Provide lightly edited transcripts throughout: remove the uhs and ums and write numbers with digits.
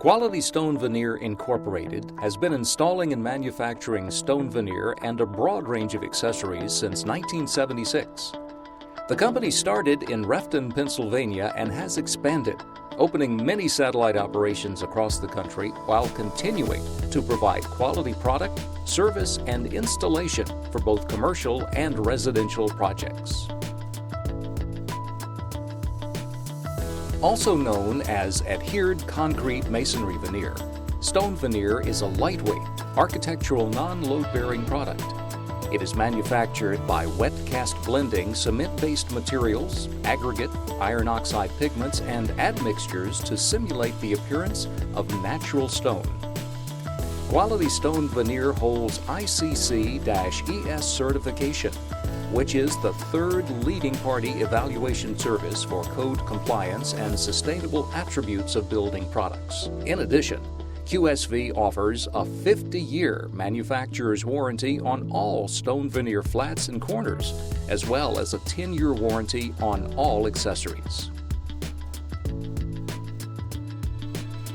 Quality Stone Veneer Incorporated has been installing and manufacturing stone veneer and a broad range of accessories since 1976. The company started in Refton, Pennsylvania and has expanded, opening many satellite operations across the country while continuing to provide quality product, service, and installation for both commercial and residential projects. Also known as adhered concrete masonry veneer, stone veneer is a lightweight, architectural non-load-bearing product. It is manufactured by wet cast blending cement-based materials, aggregate, iron oxide pigments, and admixtures to simulate the appearance of natural stone. Quality Stone Veneer holds ICC-ES certification, which is the third leading party evaluation service for code compliance and sustainable attributes of building products. In addition, QSV offers a 50-year manufacturer's warranty on all stone veneer flats and corners, as well as a 10-year warranty on all accessories.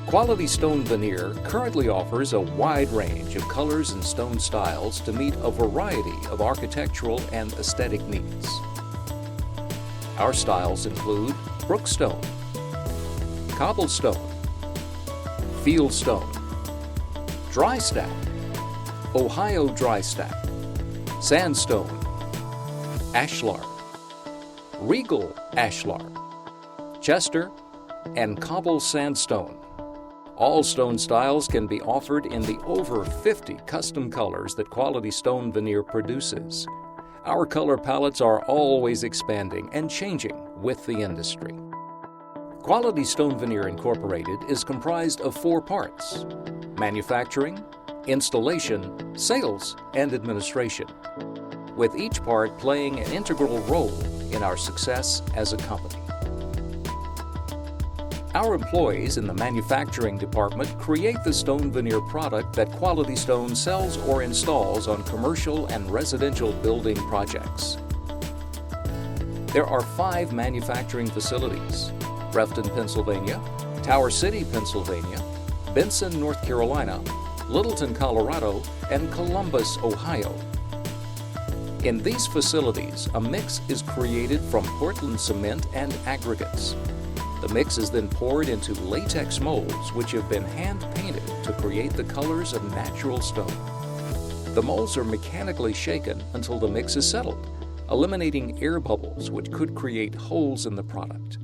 Quality Stone Veneer currently offers a wide range of colors and stone styles to meet a variety of architectural and aesthetic needs. Our styles include brookstone, cobblestone, fieldstone, dry stack, Ohio dry stack, sandstone, ashlar, regal ashlar, Chester, and cobble sandstone. All stone styles can be offered in the over 50 custom colors that Quality Stone Veneer produces. Our color palettes are always expanding and changing with the industry. Quality Stone Veneer Incorporated is comprised of 4 parts: manufacturing, installation, sales, and administration, with each part playing an integral role in our success as a company. Our employees in the manufacturing department create the stone veneer product that Quality Stone sells or installs on commercial and residential building projects. There are 5 manufacturing facilities: Refton, Pennsylvania, Tower City, Pennsylvania, Benson, North Carolina, Littleton, Colorado, and Columbus, Ohio. In these facilities, a mix is created from Portland cement and aggregates. The mix is then poured into latex molds which have been hand-painted to create the colors of natural stone. The molds are mechanically shaken until the mix is settled, eliminating air bubbles which could create holes in the product.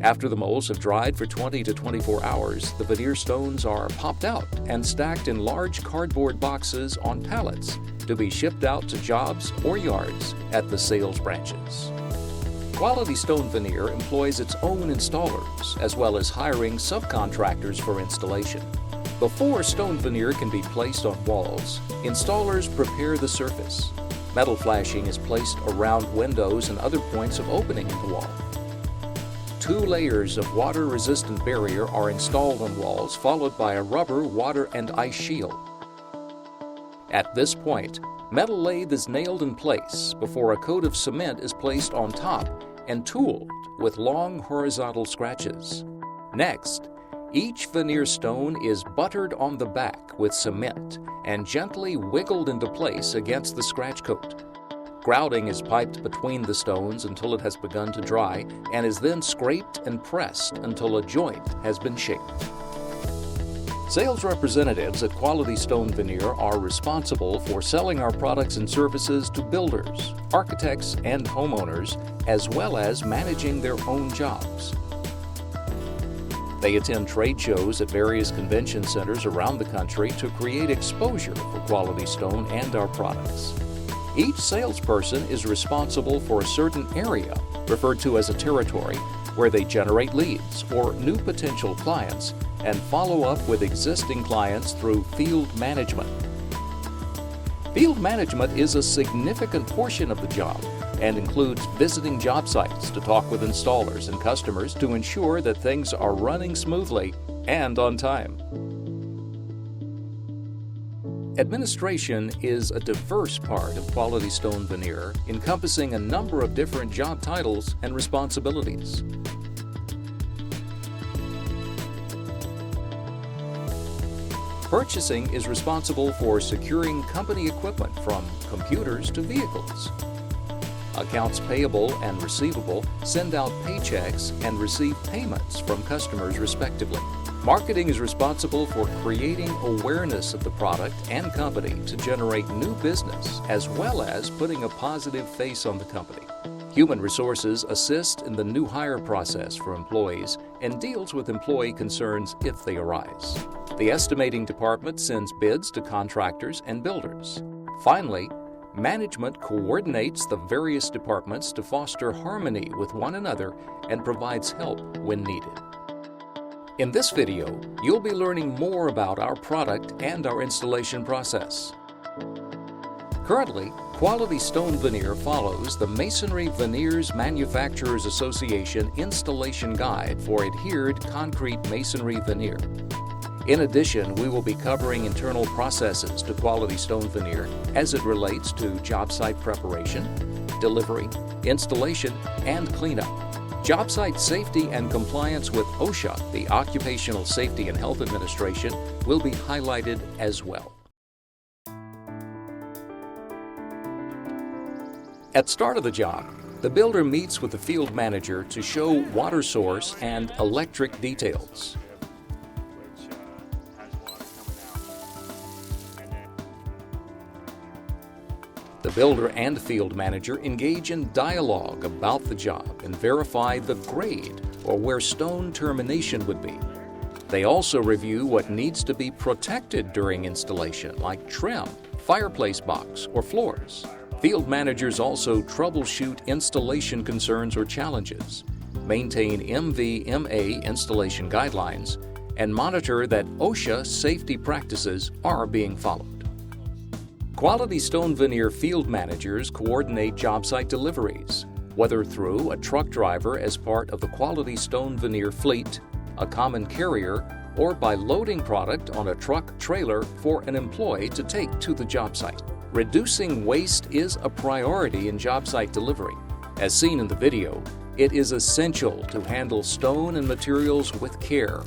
After the molds have dried for 20 to 24 hours, the veneer stones are popped out and stacked in large cardboard boxes on pallets to be shipped out to jobs or yards at the sales branches. Quality Stone Veneer employs its own installers, as well as hiring subcontractors for installation. Before stone veneer can be placed on walls, installers prepare the surface. Metal flashing is placed around windows and other points of opening in the wall. 2 layers of water-resistant barrier are installed on walls, followed by a rubber, water, and ice shield. At this point, metal lathe is nailed in place before a coat of cement is placed on top and tooled with long horizontal scratches. Next, each veneer stone is buttered on the back with cement and gently wiggled into place against the scratch coat. Grouting is piped between the stones until it has begun to dry and is then scraped and pressed until a joint has been shaped. Sales representatives at Quality Stone Veneer are responsible for selling our products and services to builders, architects, and homeowners, as well as managing their own jobs. They attend trade shows at various convention centers around the country to create exposure for Quality Stone and our products. Each salesperson is responsible for a certain area, referred to as a territory, where they generate leads or new potential clients and follow up with existing clients through field management. Field management is a significant portion of the job and includes visiting job sites to talk with installers and customers to ensure that things are running smoothly and on time. Administration is a diverse part of Quality Stone Veneer, encompassing a number of different job titles and responsibilities. Purchasing is responsible for securing company equipment from computers to vehicles. Accounts payable and receivable send out paychecks and receive payments from customers respectively. Marketing is responsible for creating awareness of the product and company to generate new business, as well as putting a positive face on the company. Human Resources assists in the new hire process for employees and deals with employee concerns if they arise. The Estimating Department sends bids to contractors and builders. Finally, Management coordinates the various departments to foster harmony with one another and provides help when needed. In this video, you'll be learning more about our product and our installation process. Currently, Quality Stone Veneer follows the Masonry Veneers Manufacturers Association Installation Guide for adhered concrete masonry veneer. In addition, we will be covering internal processes to Quality Stone Veneer as it relates to job site preparation, delivery, installation, and cleanup. Job site safety and compliance with OSHA, the Occupational Safety and Health Administration, will be highlighted as well. At start of the job, the builder meets with the field manager to show water source and electric details. The builder and field manager engage in dialogue about the job and verify the grade or where stone termination would be. They also review what needs to be protected during installation, like trim, fireplace box, or floors. Field managers also troubleshoot installation concerns or challenges, maintain MVMA installation guidelines, and monitor that OSHA safety practices are being followed. Quality Stone Veneer field managers coordinate job site deliveries, whether through a truck driver as part of the Quality Stone Veneer fleet, a common carrier, or by loading product on a truck trailer for an employee to take to the job site. Reducing waste is a priority in job site delivery. As seen in the video, it is essential to handle stone and materials with care,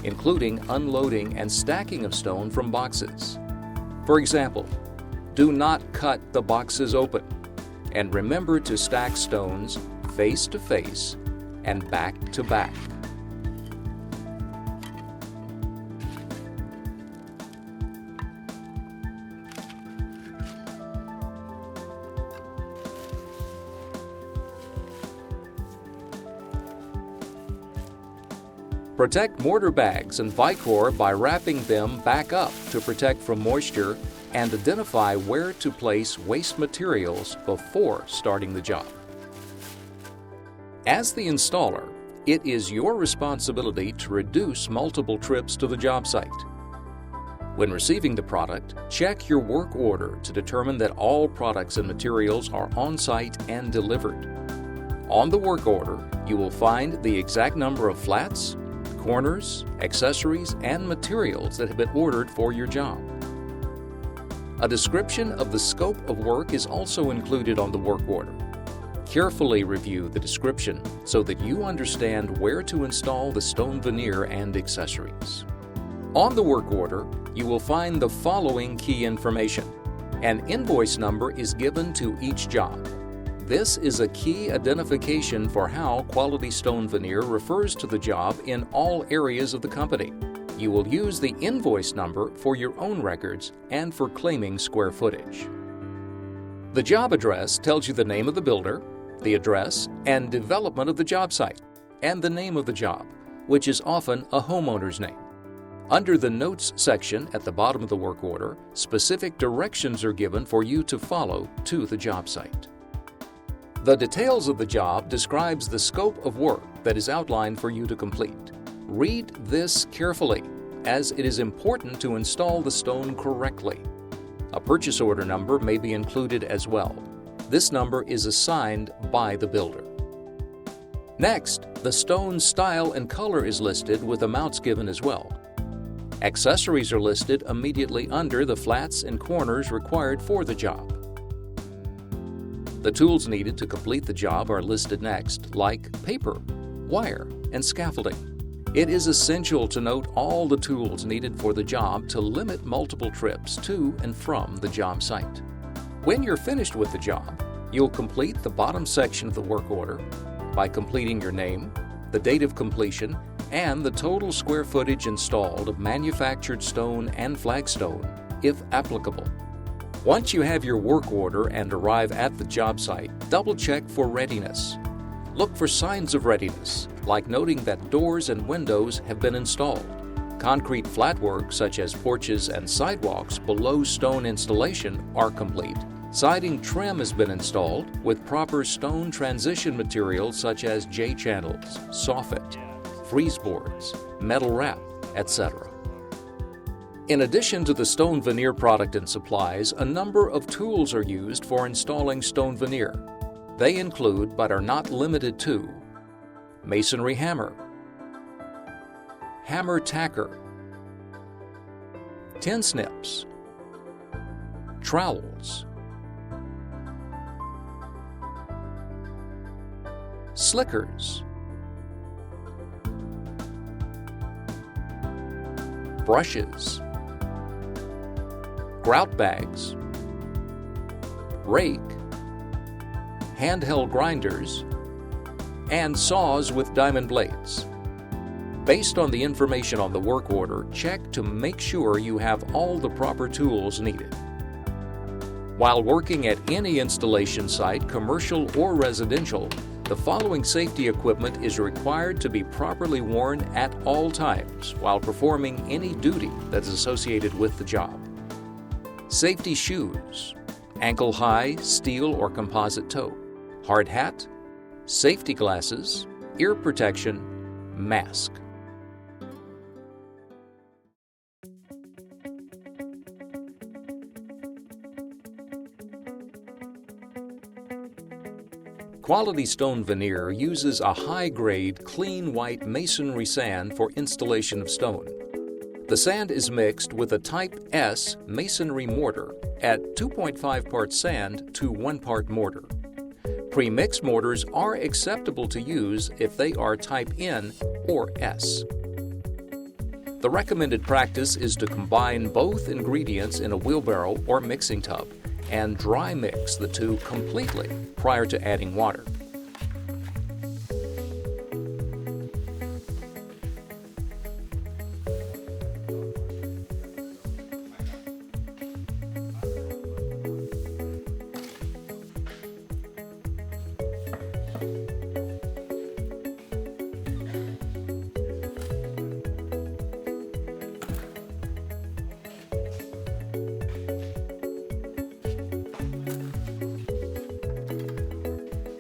including unloading and stacking of stone from boxes. For example, do not cut the boxes open, and remember to stack stones face to face and back to back. Protect mortar bags and Vicor by wrapping them back up to protect from moisture and identify where to place waste materials before starting the job. As the installer, it is your responsibility to reduce multiple trips to the job site. When receiving the product, check your work order to determine that all products and materials are on site and delivered. On the work order, you will find the exact number of flats, corners, accessories, and materials that have been ordered for your job. A description of the scope of work is also included on the work order. Carefully review the description so that you understand where to install the stone veneer and accessories. On the work order, you will find the following key information. An invoice number is given to each job. This is a key identification for how Quality Stone Veneer refers to the job in all areas of the company. You will use the invoice number for your own records and for claiming square footage. The job address tells you the name of the builder, the address and development of the job site, and the name of the job, which is often a homeowner's name. Under the Notes section at the bottom of the work order, specific directions are given for you to follow to the job site. The details of the job describes the scope of work that is outlined for you to complete. Read this carefully, as it is important to install the stone correctly. A purchase order number may be included as well. This number is assigned by the builder. Next, the stone style and color is listed with amounts given as well. Accessories are listed immediately under the flats and corners required for the job. The tools needed to complete the job are listed next, like paper, wire, and scaffolding. It is essential to note all the tools needed for the job to limit multiple trips to and from the job site. When you're finished with the job, you'll complete the bottom section of the work order by completing your name, the date of completion, and the total square footage installed of manufactured stone and flagstone, if applicable. Once you have your work order and arrive at the job site, double-check for readiness. Look for signs of readiness, like noting that doors and windows have been installed. Concrete flatwork such as porches and sidewalks below stone installation are complete. Siding trim has been installed with proper stone transition materials such as J-channels, soffit, freeze boards, metal wrap, etc. In addition to the stone veneer product and supplies, a number of tools are used for installing stone veneer. They include, but are not limited to, masonry hammer, hammer tacker, tin snips, trowels, slickers, brushes, grout bags, rake, handheld grinders, and saws with diamond blades. Based on the information on the work order, check to make sure you have all the proper tools needed. While working at any installation site, commercial or residential, the following safety equipment is required to be properly worn at all times while performing any duty that's associated with the job. Safety shoes, ankle-high steel or composite toe, hard hat, safety glasses, ear protection, mask. Quality Stone Veneer uses a high-grade, clean white masonry sand for installation of stone. The sand is mixed with a Type S masonry mortar at 2.5 parts sand to 1 part mortar. Pre-mixed mortars are acceptable to use if they are Type N or S. The recommended practice is to combine both ingredients in a wheelbarrow or mixing tub and dry mix the two completely prior to adding water.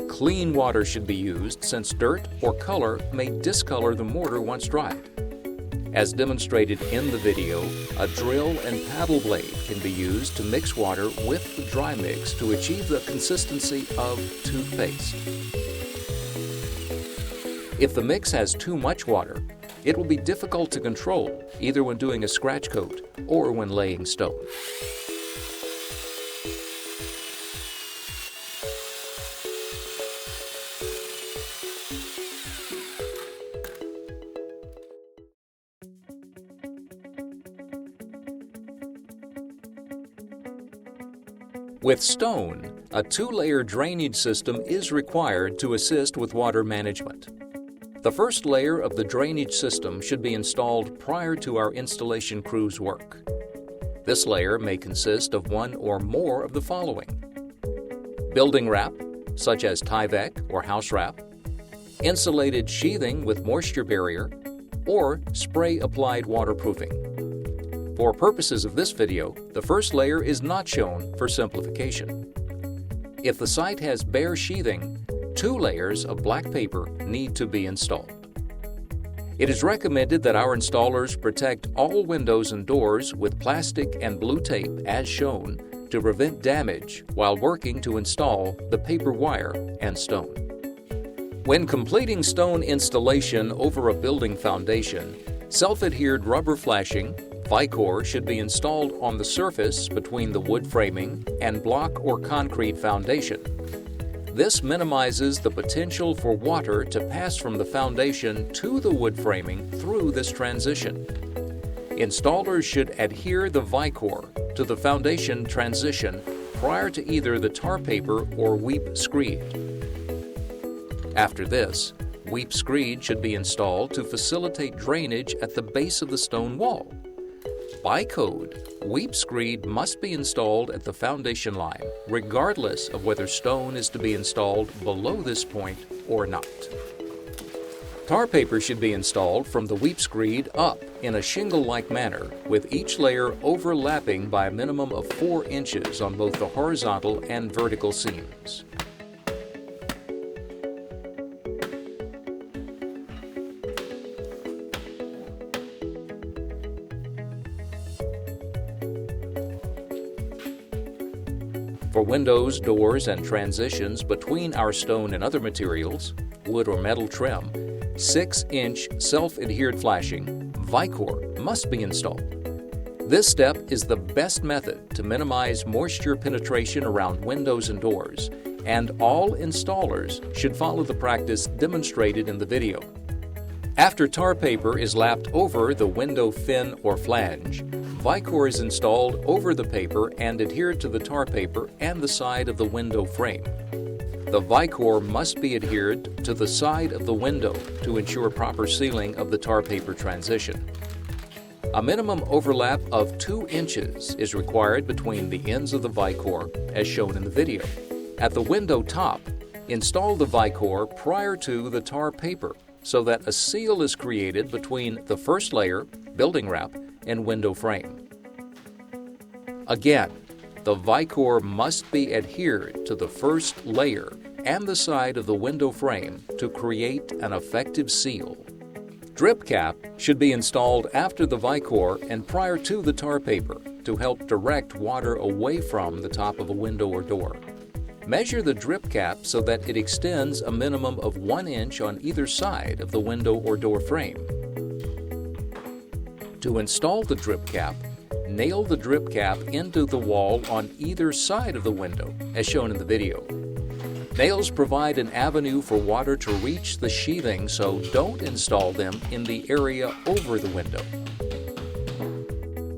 Clean water should be used since dirt or color may discolor the mortar once dried. As demonstrated in the video, a drill and paddle blade can be used to mix water with the dry mix to achieve the consistency of toothpaste. If the mix has too much water, it will be difficult to control either when doing a scratch coat or when laying stone. With stone, a 2-layer drainage system is required to assist with water management. The first layer of the drainage system should be installed prior to our installation crew's work. This layer may consist of one or more of the following: building wrap, such as Tyvek or house wrap, insulated sheathing with moisture barrier, or spray-applied waterproofing. For purposes of this video, the first layer is not shown for simplification. If the site has bare sheathing, 2 layers of black paper need to be installed. It is recommended that our installers protect all windows and doors with plastic and blue tape as shown to prevent damage while working to install the paper wire and stone. When completing stone installation over a building foundation, self-adhered rubber flashing, Vicor, should be installed on the surface between the wood framing and block or concrete foundation. This minimizes the potential for water to pass from the foundation to the wood framing through this transition. Installers should adhere the Vicor to the foundation transition prior to either the tar paper or weep screed. After this, weep screed should be installed to facilitate drainage at the base of the stone wall. By code, weep screed must be installed at the foundation line, regardless of whether stone is to be installed below this point or not. Tar paper should be installed from the weep screed up in a shingle-like manner, with each layer overlapping by a minimum of 4 inches on both the horizontal and vertical seams. For windows, doors, and transitions between our stone and other materials, wood or metal trim, 6-inch self-adhered flashing, Vicor, must be installed. This step is the best method to minimize moisture penetration around windows and doors, and all installers should follow the practice demonstrated in the video. After tar paper is lapped over the window fin or flange, Vicor is installed over the paper and adhered to the tar paper and the side of the window frame. The Vicor must be adhered to the side of the window to ensure proper sealing of the tar paper transition. A minimum overlap of 2 inches is required between the ends of the Vicor, as shown in the video. At the window top, install the Vicor prior to the tar paper so that a seal is created between the first layer, building wrap, and window frame. Again, the Vicor must be adhered to the first layer and the side of the window frame to create an effective seal. Drip cap should be installed after the Vicor and prior to the tar paper to help direct water away from the top of a window or door. Measure the drip cap so that it extends a minimum of 1 inch on either side of the window or door frame. To install the drip cap, nail the drip cap into the wall on either side of the window, as shown in the video. Nails provide an avenue for water to reach the sheathing, so don't install them in the area over the window.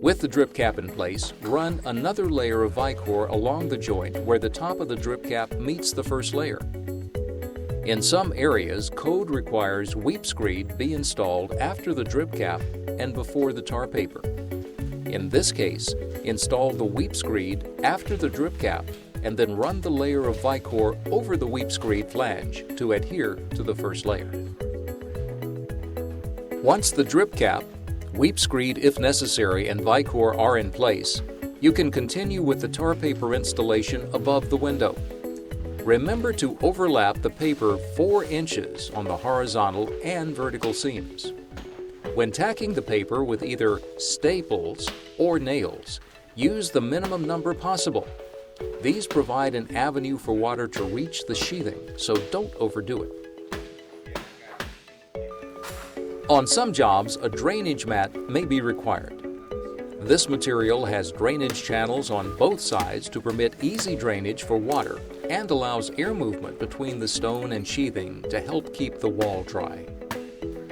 With the drip cap in place, run another layer of Vicor along the joint where the top of the drip cap meets the first layer. In some areas, code requires weep screed be installed after the drip cap and before the tar paper. In this case, install the weep screed after the drip cap and then run the layer of Vicor over the weep screed flange to adhere to the first layer. Once the drip cap, weep screed if necessary, and Vicor are in place, you can continue with the tar paper installation above the window. Remember to overlap the paper 4 inches on the horizontal and vertical seams. When tacking the paper with either staples or nails, use the minimum number possible. These provide an avenue for water to reach the sheathing, so don't overdo it. On some jobs, a drainage mat may be required. This material has drainage channels on both sides to permit easy drainage for water and allows air movement between the stone and sheathing to help keep the wall dry.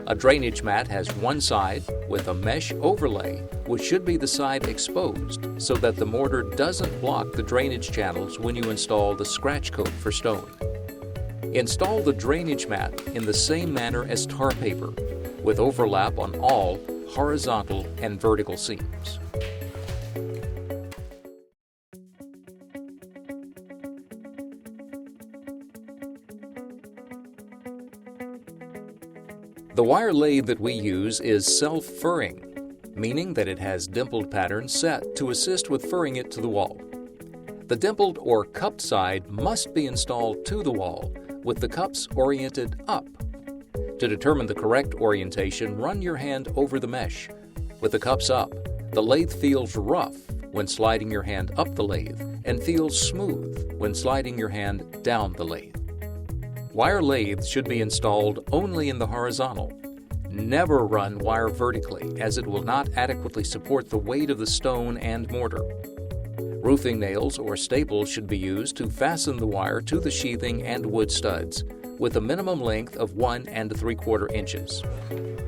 A drainage mat has one side with a mesh overlay, which should be the side exposed so that the mortar doesn't block the drainage channels when you install the scratch coat for stone. Install the drainage mat in the same manner as tar paper, with overlap on all horizontal and vertical seams. The wire lathe that we use is self-furring, meaning that it has dimpled patterns set to assist with furring it to the wall. The dimpled or cupped side must be installed to the wall, with the cups oriented up. To determine the correct orientation, run your hand over the mesh. With the cups up, the lathe feels rough when sliding your hand up the lathe and feels smooth when sliding your hand down the lathe. Wire lathes should be installed only in the horizontal. Never run wire vertically, as it will not adequately support the weight of the stone and mortar. Roofing nails or staples should be used to fasten the wire to the sheathing and wood studs, with a minimum length of 1 3/4 inches.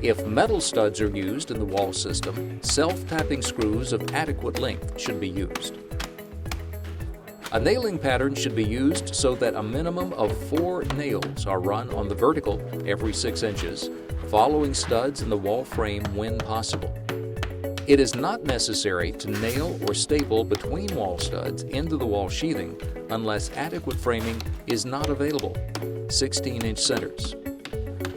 If metal studs are used in the wall system, self-tapping screws of adequate length should be used. A nailing pattern should be used so that a minimum of 4 nails are run on the vertical every 6 inches, following studs in the wall frame when possible. It is not necessary to nail or staple between wall studs into the wall sheathing unless adequate framing is not available, 16-inch centers.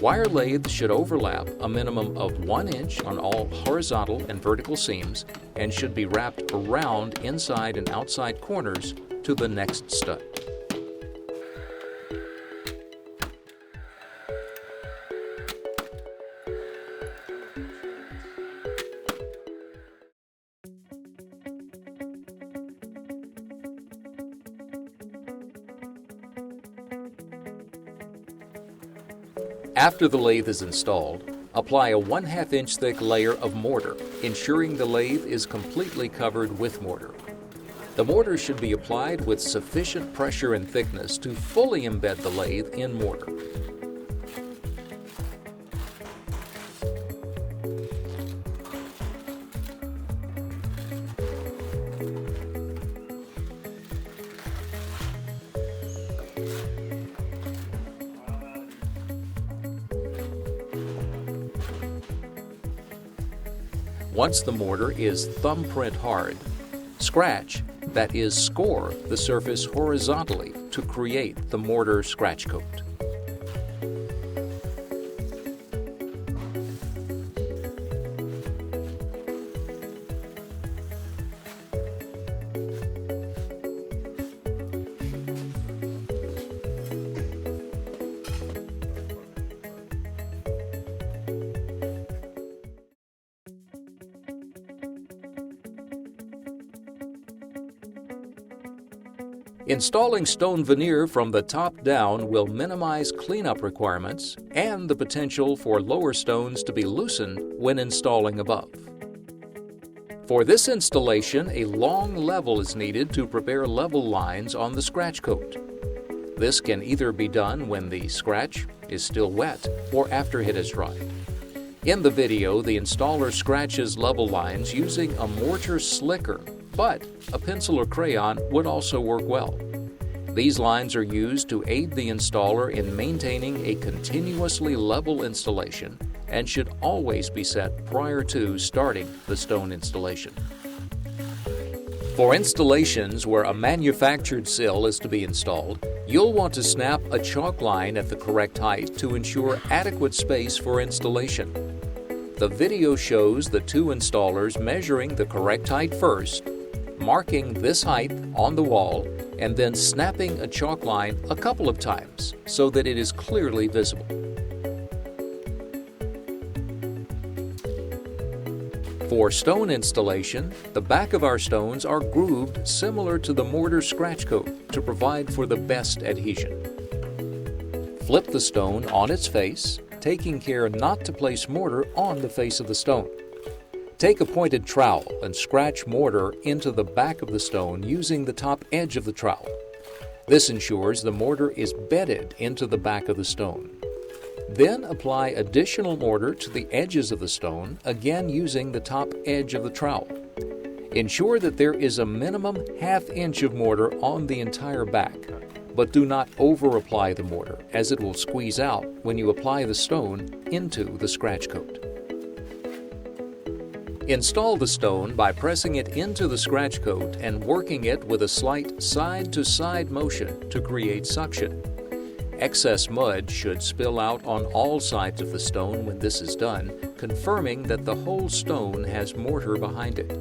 Wire lathe should overlap a minimum of 1 inch on all horizontal and vertical seams and should be wrapped around inside and outside corners to the next stud. After the lathe is installed, apply a 1/2 inch thick layer of mortar, ensuring the lathe is completely covered with mortar. The mortar should be applied with sufficient pressure and thickness to fully embed the lathe in mortar. Once the mortar is thumbprint hard, scratch, that is score, the surface horizontally to create the mortar scratch coat. Installing stone veneer from the top down will minimize cleanup requirements and the potential for lower stones to be loosened when installing above. For this installation, a long level is needed to prepare level lines on the scratch coat. This can either be done when the scratch is still wet or after it has dried. In the video, the installer scratches level lines using a mortar slicker, but a pencil or crayon would also work well. These lines are used to aid the installer in maintaining a continuously level installation and should always be set prior to starting the stone installation. For installations where a manufactured sill is to be installed, you'll want to snap a chalk line at the correct height to ensure adequate space for installation. The video shows the two installers measuring the correct height first, marking this height on the wall, and then snapping a chalk line a couple of times so that it is clearly visible. For stone installation, the back of our stones are grooved similar to the mortar scratch coat to provide for the best adhesion. Flip the stone on its face, taking care not to place mortar on the face of the stone. Take a pointed trowel and scratch mortar into the back of the stone using the top edge of the trowel. This ensures the mortar is bedded into the back of the stone. Then apply additional mortar to the edges of the stone, again using the top edge of the trowel. Ensure that there is a minimum 1/2 inch of mortar on the entire back, but do not over-apply the mortar, as it will squeeze out when you apply the stone into the scratch coat. Install the stone by pressing it into the scratch coat and working it with a slight side-to-side motion to create suction. Excess mud should spill out on all sides of the stone when this is done, confirming that the whole stone has mortar behind it.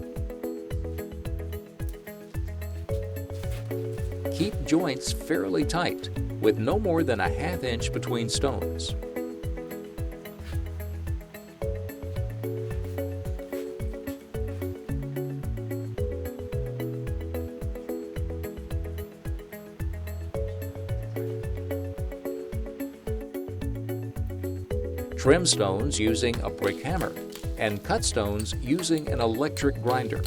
Keep joints fairly tight, with no more than a 1/2 inch between stones. Trim stones using a brick hammer, and cut stones using an electric grinder.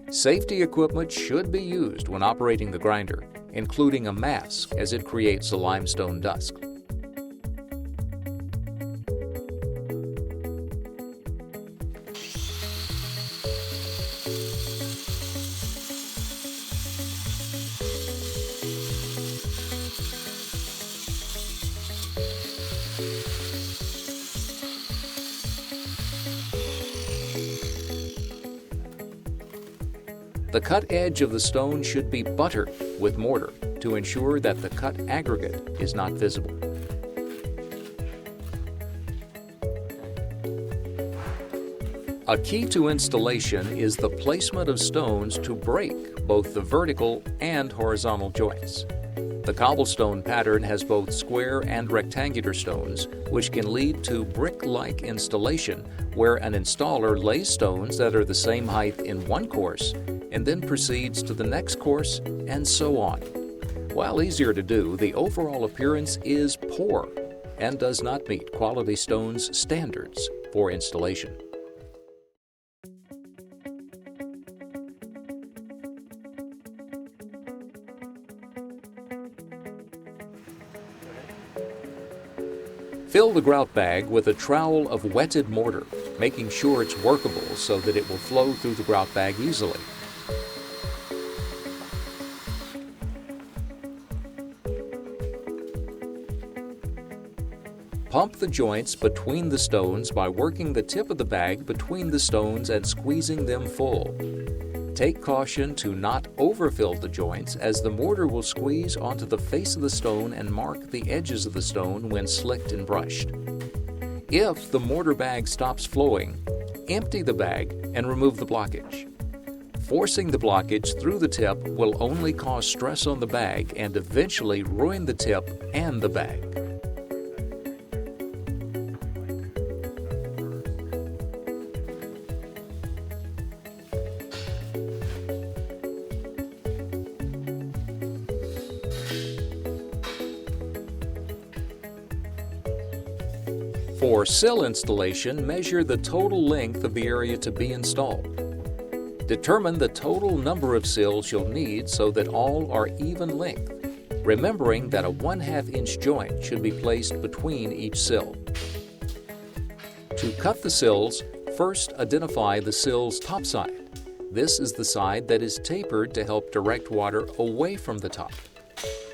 Safety equipment should be used when operating the grinder, including a mask as it creates a limestone dust. The cut edge of the stone should be buttered with mortar to ensure that the cut aggregate is not visible. A key to installation is the placement of stones to break both the vertical and horizontal joints. The cobblestone pattern has both square and rectangular stones, which can lead to brick-like installation where an installer lays stones that are the same height in one course and then proceeds to the next course, and so on. While easier to do, the overall appearance is poor and does not meet Quality Stone's standards for installation. Fill the grout bag with a trowel of wetted mortar, making sure it's workable so that it will flow through the grout bag easily. Pump the joints between the stones by working the tip of the bag between the stones and squeezing them full. Take caution to not overfill the joints, as the mortar will squeeze onto the face of the stone and mark the edges of the stone when slicked and brushed. If the mortar bag stops flowing, empty the bag and remove the blockage. Forcing the blockage through the tip will only cause stress on the bag and eventually ruin the tip and the bag. For sill installation, measure the total length of the area to be installed. Determine the total number of sills you'll need so that all are even length, remembering that a 1/2 inch joint should be placed between each sill. To cut the sills, first identify the sill's top side. This is the side that is tapered to help direct water away from the top.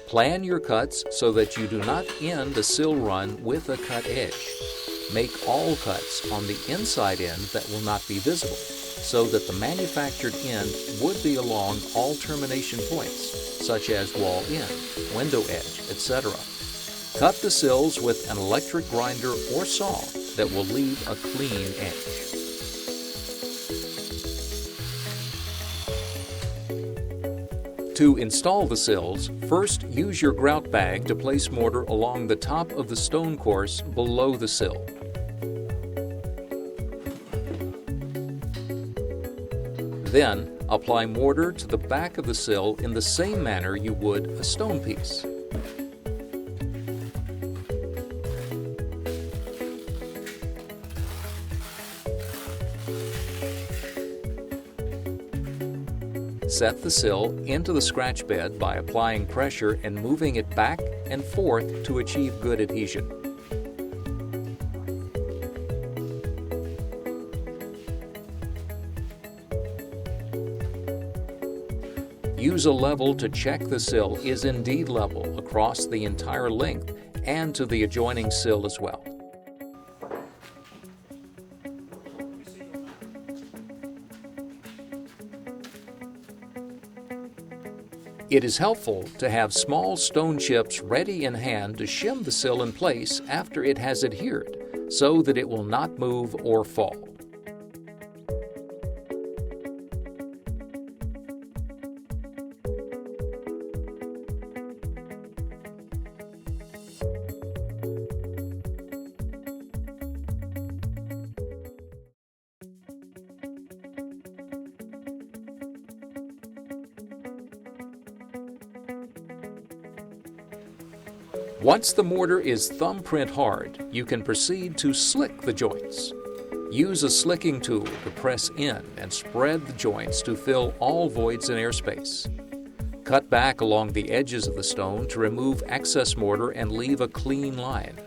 Plan your cuts so that you do not end a sill run with a cut edge. Make all cuts on the inside end that will not be visible, so that the manufactured end would be along all termination points, such as wall end, window edge, etc. Cut the sills with an electric grinder or saw that will leave a clean edge. To install the sills, first use your grout bag to place mortar along the top of the stone course below the sill. Then, apply mortar to the back of the sill in the same manner you would a stone piece. Set the sill into the scratch bed by applying pressure and moving it back and forth to achieve good adhesion. Use a level to check the sill is indeed level across the entire length and to the adjoining sill as well. It is helpful to have small stone chips ready in hand to shim the sill in place after it has adhered, so that it will not move or fall. Once the mortar is thumbprint hard, you can proceed to slick the joints. Use a slicking tool to press in and spread the joints to fill all voids in airspace. Cut back along the edges of the stone to remove excess mortar and leave a clean line.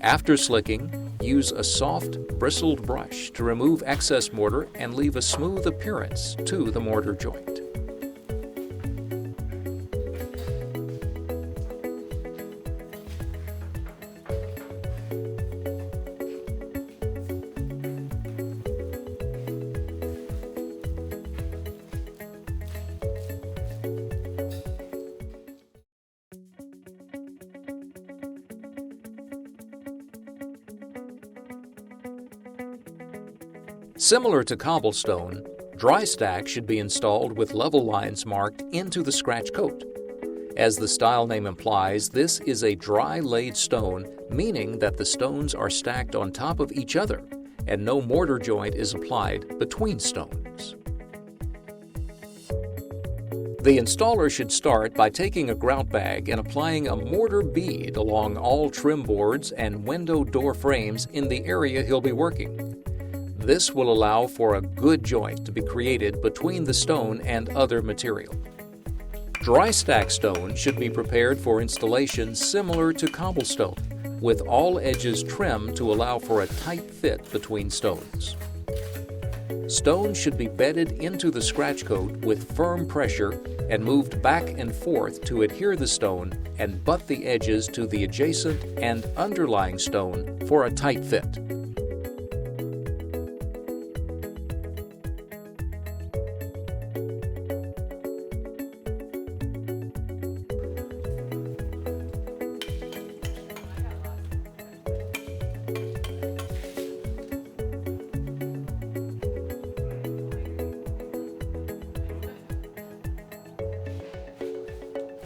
After slicking, use a soft, bristled brush to remove excess mortar and leave a smooth appearance to the mortar joint. Similar to cobblestone, dry stack should be installed with level lines marked into the scratch coat. As the style name implies, this is a dry laid stone, meaning that the stones are stacked on top of each other and no mortar joint is applied between stones. The installer should start by taking a grout bag and applying a mortar bead along all trim boards and window door frames in the area he'll be working. This will allow for a good joint to be created between the stone and other material. Dry stack stone should be prepared for installation similar to cobblestone, with all edges trimmed to allow for a tight fit between stones. Stone should be bedded into the scratch coat with firm pressure and moved back and forth to adhere the stone and butt the edges to the adjacent and underlying stone for a tight fit.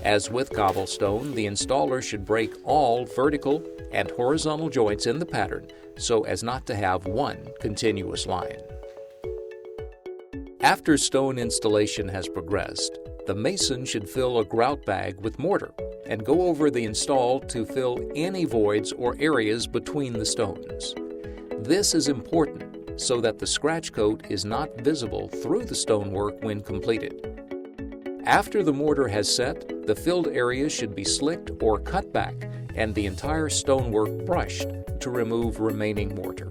As with cobblestone, the installer should break all vertical and horizontal joints in the pattern so as not to have one continuous line. After stone installation has progressed, the mason should fill a grout bag with mortar and go over the install to fill any voids or areas between the stones. This is important so that the scratch coat is not visible through the stonework when completed. After the mortar has set, the filled area should be slicked or cut back and the entire stonework brushed to remove remaining mortar.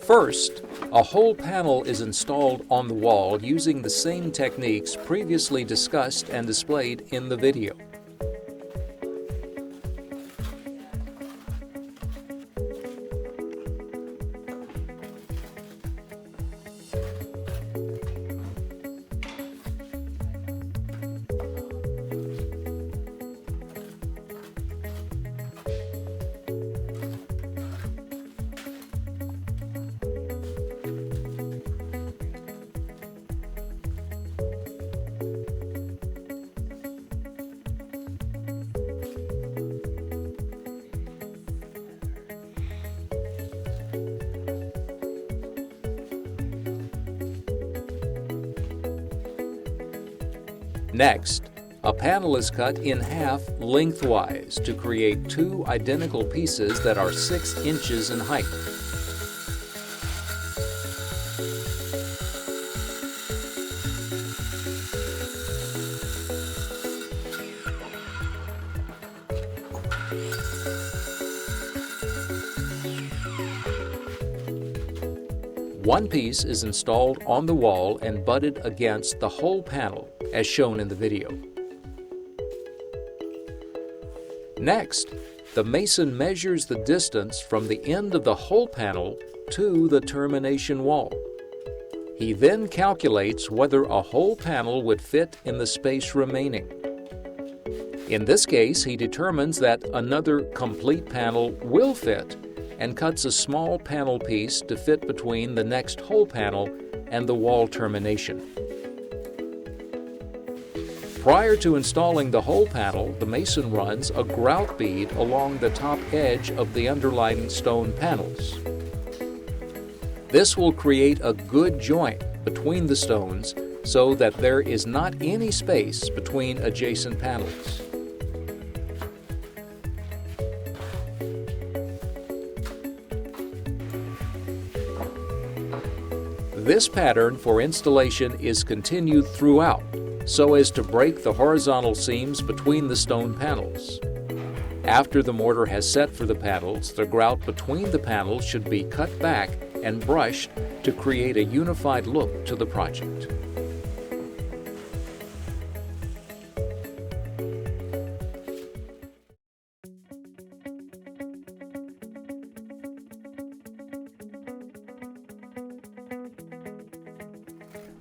First, a whole panel is installed on the wall using the same techniques previously discussed and displayed in the video. Next, a panel is cut in half lengthwise to create two identical pieces that are 6 inches in height. One piece is installed on the wall and butted against the whole panel, as shown in the video. Next, the mason measures the distance from the end of the whole panel to the termination wall. He then calculates whether a whole panel would fit in the space remaining. In this case, he determines that another complete panel will fit and cuts a small panel piece to fit between the next whole panel and the wall termination. Prior to installing the whole panel, the mason runs a grout bead along the top edge of the underlying stone panels. This will create a good joint between the stones so that there is not any space between adjacent panels. This pattern for installation is continued throughout, so as to break the horizontal seams between the stone panels. After the mortar has set for the panels, the grout between the panels should be cut back and brushed to create a unified look to the project.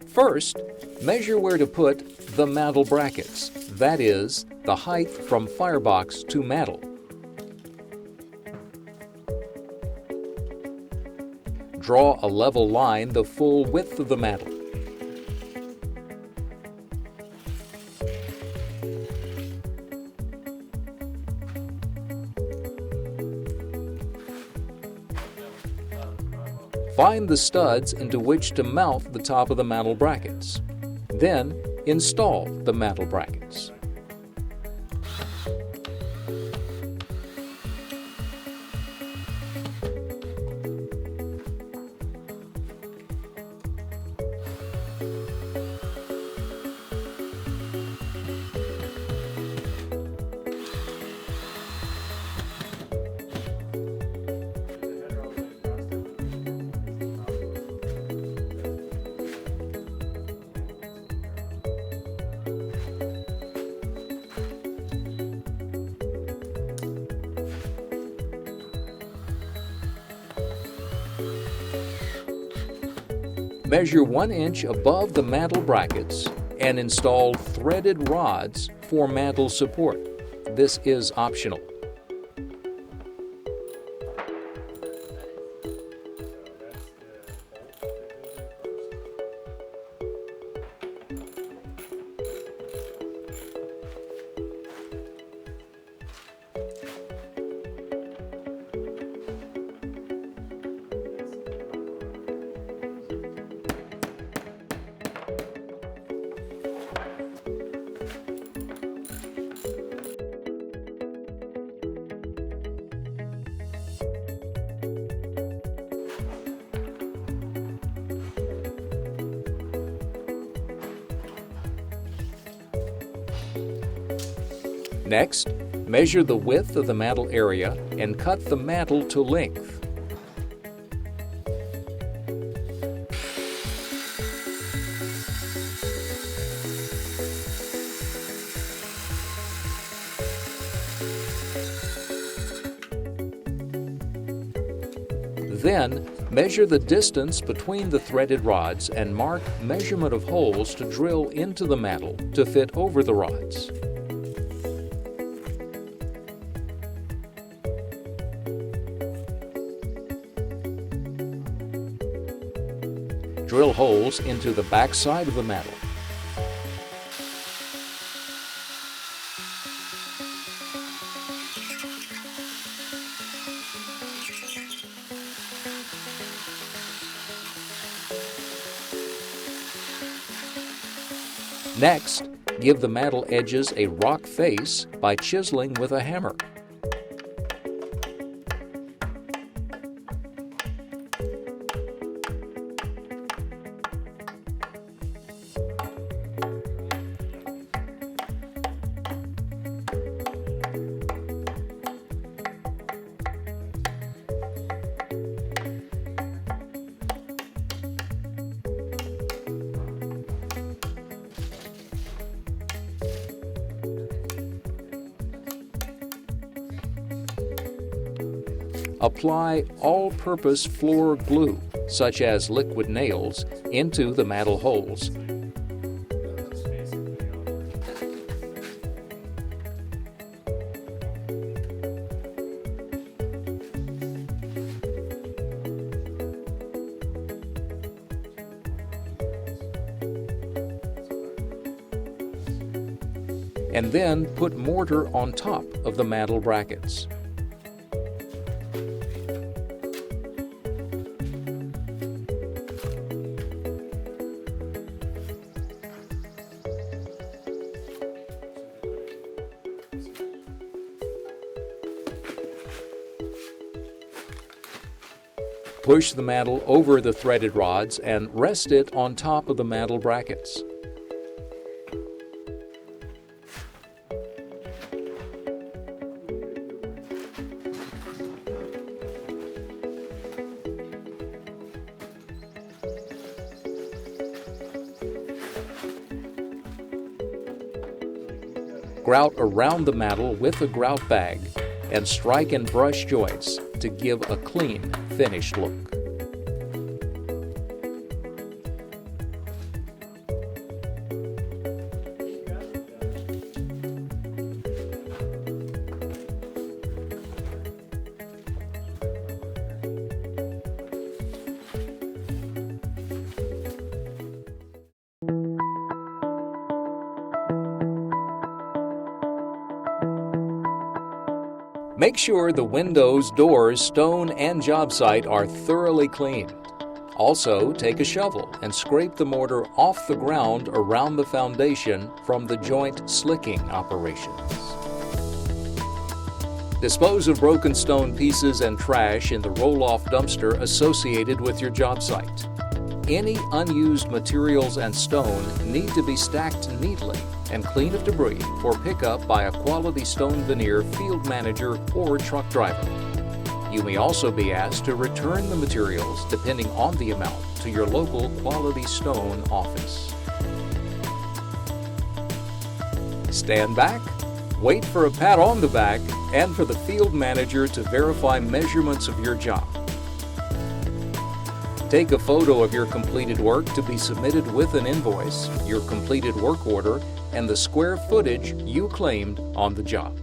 First, measure where to put the mantel brackets, that is, the height from firebox to mantel. Draw a level line the full width of the mantel. Find the studs into which to mount the top of the mantel brackets. Then, install the mantel brackets. Measure 1 inch above the mantel brackets and install threaded rods for mantel support. This is optional. Next, measure the width of the mantel area and cut the mantel to length. Then, measure the distance between the threaded rods and mark measurement of holes to drill into the mantel to fit over the rods. Drill holes into the back side of the mantel. Next, give the mantel edges a rock face by chiseling with a hammer. Apply all-purpose floor glue, such as liquid nails, into the mantel holes. and then put mortar on top of the mantel brackets. Push the mantel over the threaded rods and rest it on top of the mantel brackets. Grout around the mantel with a grout bag and strike and brush joints to give a clean, finished look. Make sure the windows, doors, stone, and job site are thoroughly cleaned. Also, take a shovel and scrape the mortar off the ground around the foundation from the joint slicking operations. Dispose of broken stone pieces and trash in the roll-off dumpster associated with your job site. Any unused materials and stone need to be stacked neatly and clean of debris for pickup by a Quality Stone Veneer field manager or truck driver. You may also be asked to return the materials, depending on the amount, to your local Quality Stone office. Stand back, wait for a pat on the back, and for the field manager to verify measurements of your job. Take a photo of your completed work to be submitted with an invoice, your completed work order, and the square footage you claimed on the job.